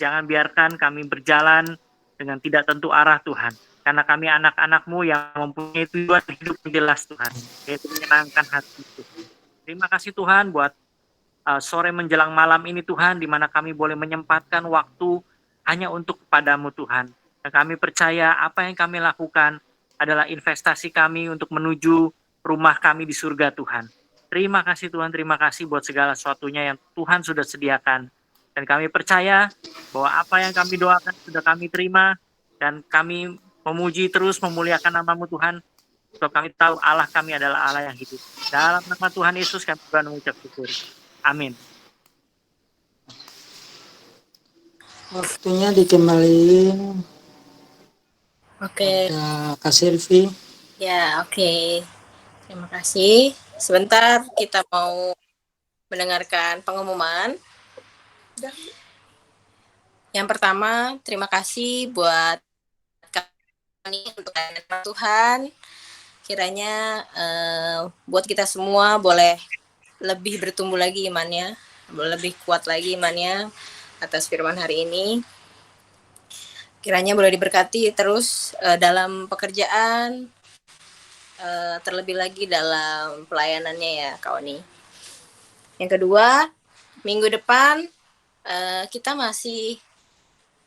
Jangan biarkan kami berjalan dengan tidak tentu arah Tuhan. Karena kami anak-anak-Mu yang mempunyai tujuan hidup yang jelas Tuhan, yaitu menyenangkan hati Tuhan. Terima kasih Tuhan buat sore menjelang malam ini Tuhan, di mana kami boleh menyempatkan waktu hanya untuk kepadamu Tuhan. Dan kami percaya apa yang kami lakukan adalah investasi kami untuk menuju rumah kami di surga Tuhan. Terima kasih Tuhan, terima kasih buat segala sesuatunya yang Tuhan sudah sediakan. Dan kami percaya bahwa apa yang kami doakan sudah kami terima, dan kami memuji terus memuliakan nama-Mu Tuhan, sebab kami tahu Allah kami adalah Allah yang hidup. Dalam nama Tuhan Yesus kami mengucap syukur. Amin. Waktunya dikembaliin Oke, pada Kak Silvi. ya oke. Terima kasih. Sebentar kita mau mendengarkan pengumuman. Yang pertama, terima kasih buat kami untuk anak Tuhan. Kiranya buat kita semua boleh lebih bertumbuh lagi imannya, lebih kuat lagi imannya atas firman hari ini. Kiranya boleh diberkati terus dalam pekerjaan, terlebih lagi dalam pelayanannya ya Kak Oni. Yang kedua, minggu depan kita masih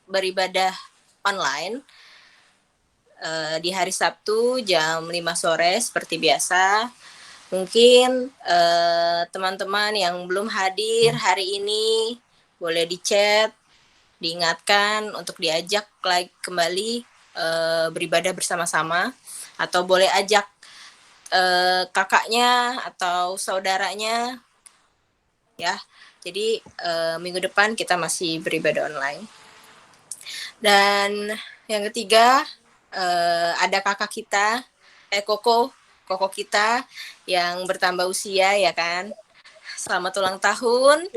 beribadah online di hari Sabtu jam 5 sore seperti biasa. Mungkin teman-teman yang belum hadir hari ini boleh di-chat, diingatkan untuk diajak lagi kembali beribadah bersama-sama, atau boleh ajak kakaknya atau saudaranya ya. Jadi minggu depan kita masih beribadah online. Dan yang ketiga, ada kakak kita, koko kita yang bertambah usia ya kan. Selamat ulang tahun,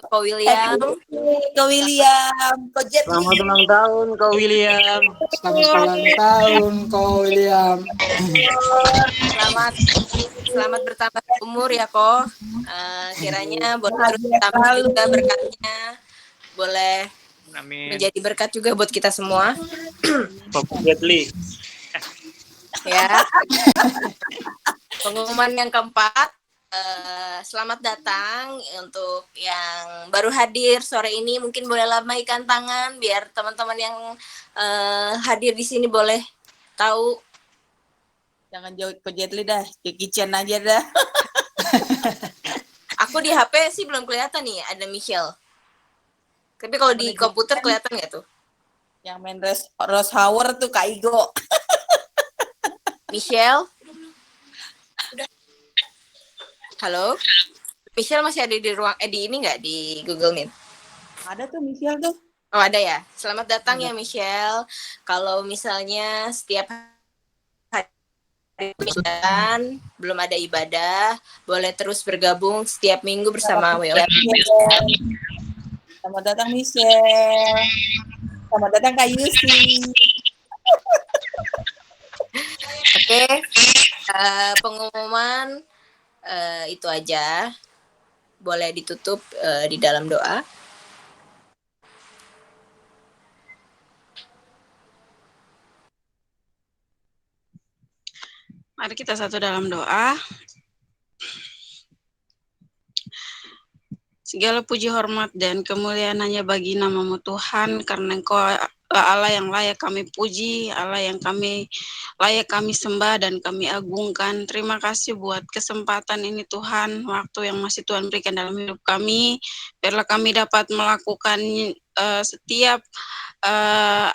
Ko William. Ko William, Ko Jet Li. Selamat ulang tahun, Ko William. Selamat ulang tahun, Ko William. Selamat bertambah umur ya Ko. Kiranya boleh terus bertambah juga berkatnya. Boleh Amin. menjadi berkat juga buat kita semua. Ko Jet Li. Ya. Pengumuman yang keempat, selamat datang untuk yang baru hadir sore ini. Mungkin boleh lambaikan tangan biar teman-teman yang hadir di sini boleh tahu. Jangan jauh Ko Jet Li dah, ke kitchen aja dah. Aku di HP sih belum kelihatan nih ada Michelle. Tapi kalau di komputer kelihatan nggak tuh? Yang main Rose Hour tuh Kak Igo. Michelle? Halo? Michelle masih ada di ruang di ini nggak di Google Meet? Ada tuh Michelle tuh. Oh ada ya. Selamat datang ya Michelle. Kalau misalnya setiap hari belum ada ibadah, boleh terus bergabung setiap minggu bersama WOM. Selamat datang Michelle. Selamat datang Kak Yusi. Oke. Pengumuman itu aja. Boleh ditutup di dalam doa. Mari kita satu dalam doa. Segala puji hormat dan kemuliaan hanya bagi nama-Mu Tuhan, karena Engkau Allah yang layak kami puji, Allah yang layak kami sembah dan kami agungkan. Terima kasih buat kesempatan ini Tuhan, waktu yang masih Tuhan berikan dalam hidup kami. Biarlah kami dapat melakukan setiap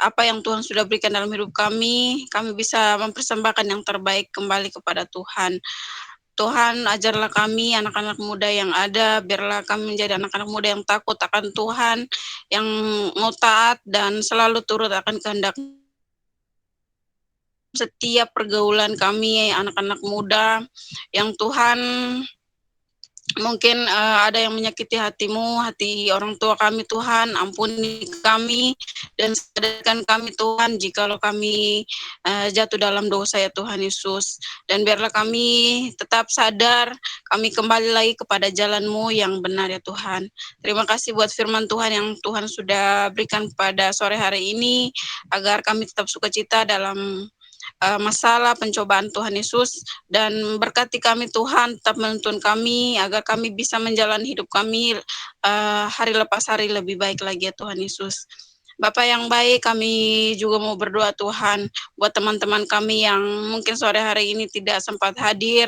apa yang Tuhan sudah berikan dalam hidup kami bisa mempersembahkan yang terbaik kembali kepada Tuhan. Tuhan, ajarlah kami anak-anak muda yang ada, biarlah kami menjadi anak-anak muda yang takut akan Tuhan, yang mau taat dan selalu turut akan kehendak setiap pergaulan kami, anak-anak muda, yang Tuhan mungkin ada yang menyakiti hati-Mu, hati orang tua kami Tuhan, ampuni kami dan sadarkan kami Tuhan jikalau kami jatuh dalam dosa ya Tuhan Yesus, dan biarlah kami tetap sadar, kami kembali lagi kepada jalan-Mu yang benar ya Tuhan. Terima kasih buat firman Tuhan yang Tuhan sudah berikan pada sore hari ini, agar kami tetap sukacita dalam masalah pencobaan Tuhan Yesus, dan berkati kami Tuhan, tetap menuntun kami agar kami bisa menjalani hidup kami hari lepas hari lebih baik lagi ya Tuhan Yesus. Bapak yang baik, kami juga mau berdoa Tuhan buat teman-teman kami yang mungkin sore hari ini tidak sempat hadir,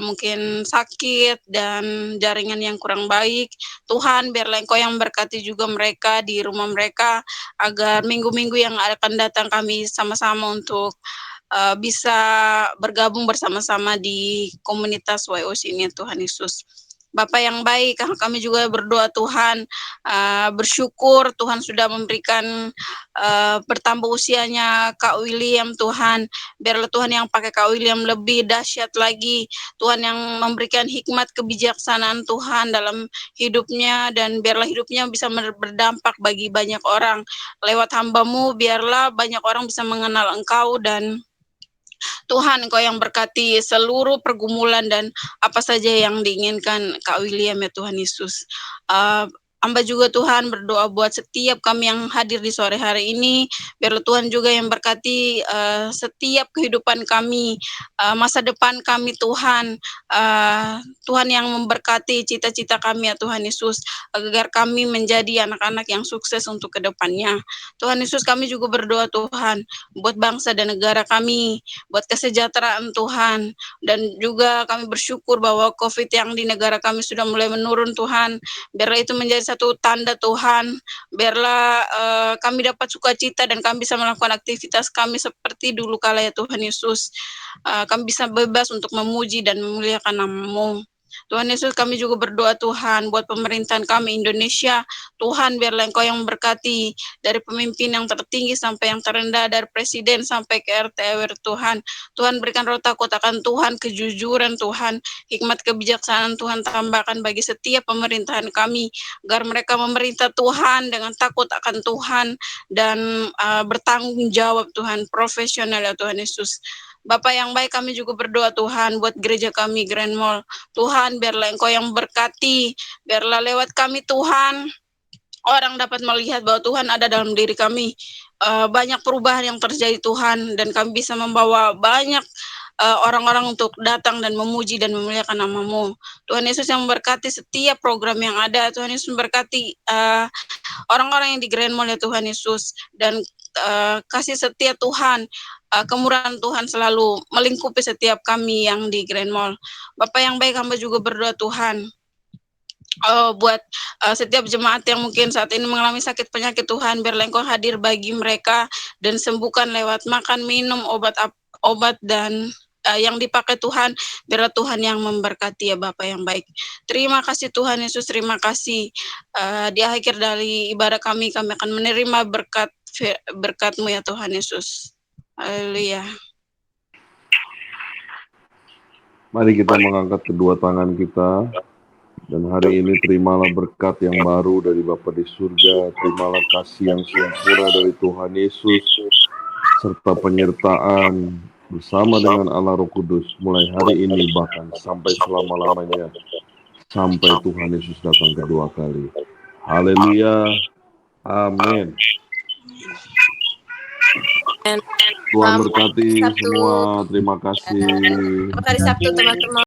mungkin sakit dan jaringan yang kurang baik. Tuhan, biarlah Engkau yang berkati juga mereka di rumah mereka, agar minggu-minggu yang akan datang kami sama-sama untuk bisa bergabung bersama-sama di komunitas YOC ini Tuhan Yesus. Bapa yang baik, kami juga berdoa Tuhan, bersyukur Tuhan sudah memberikan bertambah usianya Kak William Tuhan. Biarlah Tuhan yang pakai Kak William lebih dahsyat lagi. Tuhan yang memberikan hikmat kebijaksanaan Tuhan dalam hidupnya, dan biarlah hidupnya bisa berdampak bagi banyak orang. Lewat hamba-Mu biarlah banyak orang bisa mengenal Engkau, dan Tuhan Engkau yang berkati seluruh pergumulan dan apa saja yang diinginkan Kak William ya Tuhan Yesus. Hamba juga Tuhan berdoa buat setiap kami yang hadir di sore hari ini, biarlah Tuhan juga yang berkati setiap kehidupan kami, masa depan kami Tuhan. Tuhan yang memberkati cita-cita kami ya Tuhan Yesus, agar kami menjadi anak-anak yang sukses untuk kedepannya. Tuhan Yesus, kami juga berdoa Tuhan buat bangsa dan negara kami, buat kesejahteraan Tuhan, dan juga kami bersyukur bahwa COVID yang di negara kami sudah mulai menurun Tuhan. Biarlah itu menjadi satu tanda Tuhan, biarlah kami dapat sukacita dan kami bisa melakukan aktivitas kami seperti dulu kala ya Tuhan Yesus. Kami bisa bebas untuk memuji dan memuliakan nama-Mu. Tuhan Yesus, kami juga berdoa Tuhan buat pemerintahan kami Indonesia. Tuhan, biarlah Engkau yang memberkati dari pemimpin yang tertinggi sampai yang terendah, dari presiden sampai ke RT RW Tuhan. Tuhan berikan roh takut akan Tuhan, kejujuran Tuhan, hikmat kebijaksanaan Tuhan tambahkan bagi setiap pemerintahan kami, agar mereka memerintah Tuhan dengan takut akan Tuhan dan bertanggung jawab Tuhan, profesional ya Tuhan Yesus. Bapak yang baik, kami juga berdoa Tuhan buat gereja kami Grand Mall. Tuhan, biarlah Engkau yang berkati, biarlah lewat kami Tuhan, orang dapat melihat bahwa Tuhan ada dalam diri kami. Banyak perubahan yang terjadi Tuhan, dan kami bisa membawa banyak orang-orang untuk datang dan memuji dan memuliakan nama-Mu. Tuhan Yesus yang memberkati setiap program yang ada. Tuhan Yesus memberkati orang-orang yang di Grand Mall ya Tuhan Yesus, dan kasih setia Tuhan, kemurahan Tuhan selalu melingkupi setiap kami yang di Grand Mall. Bapak yang baik, hamba juga berdoa Tuhan buat setiap jemaat yang mungkin saat ini mengalami sakit penyakit Tuhan, biarlah Engkau hadir bagi mereka dan sembuhkan lewat makan, minum, obat dan yang dipakai Tuhan, biarlah Tuhan yang memberkati ya Bapak yang baik. Terima kasih Tuhan Yesus, terima kasih. Di akhir dari ibadah kami akan menerima berkat-Mu ya Tuhan Yesus. Haleluya. Mari kita mengangkat kedua tangan kita, dan hari ini terimalah berkat yang baru dari Bapa di surga, terimalah kasih yang sempurna dari Tuhan Yesus, serta penyertaan bersama dengan Allah Roh Kudus mulai hari ini bahkan sampai selama-lamanya, sampai Tuhan Yesus datang kedua kali. Haleluya. Amin. Tuhan berkati semua. Terima kasih. Selamat hari Sabtu teman-teman.